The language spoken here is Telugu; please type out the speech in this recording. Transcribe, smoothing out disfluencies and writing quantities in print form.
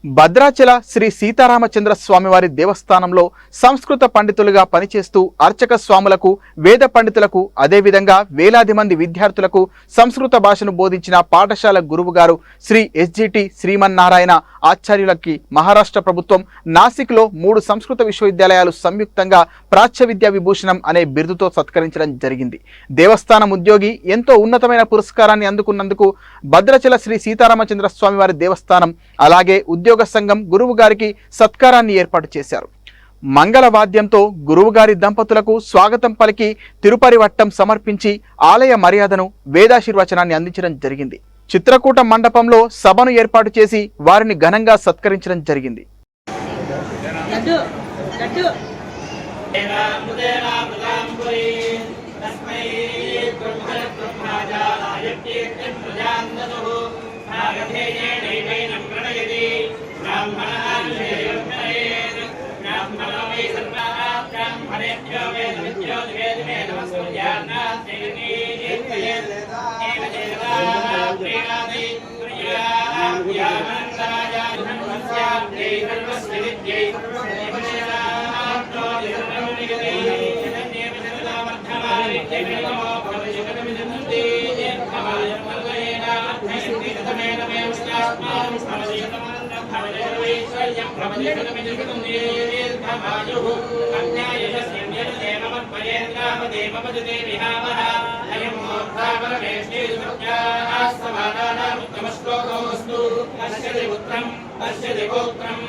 భద్రాచల శ్రీ సీతారామచంద్ర స్వామివారి దేవస్థానంలో సంస్కృత పండితులుగా పనిచేస్తూ అర్చక స్వాములకు, వేద పండితులకు, అదేవిధంగా వేలాది మంది విద్యార్థులకు సంస్కృత భాషను బోధించిన పాఠశాల గురువుగారు శ్రీ ఎస్జిటి శ్రీమన్నారాయణ ఆచార్యులకి మహారాష్ట్ర ప్రభుత్వం నాసిక్లో 3 సంస్కృత విశ్వవిద్యాలయాలు సంయుక్తంగా ప్రాచ్య విద్యా విభూషణం అనే బిరుదుతో సత్కరించడం జరిగింది. దేవస్థానం ఉద్యోగి ఎంతో ఉన్నతమైన పురస్కారాన్ని అందుకున్నందుకు భద్రాచల శ్రీ సీతారామచంద్ర స్వామివారి దేవస్థానం అలాగే ఉద్యోగ సంఘం గురువు గారికి సత్కారాన్ని ఏర్పాటు చేశారు. మంగళ వాద్యంతో గురువుగారి దంపతులకు స్వాగతం పలికి తిరుపరి వట్టం సమర్పించి ఆలయ మర్యాదను వేదాశీర్వచనాన్ని అందించడం జరిగింది. చిత్రకూట మండపంలో సభను ఏర్పాటు చేసి వారిని ఘనంగా సత్కరించడం జరిగింది. పుత్రం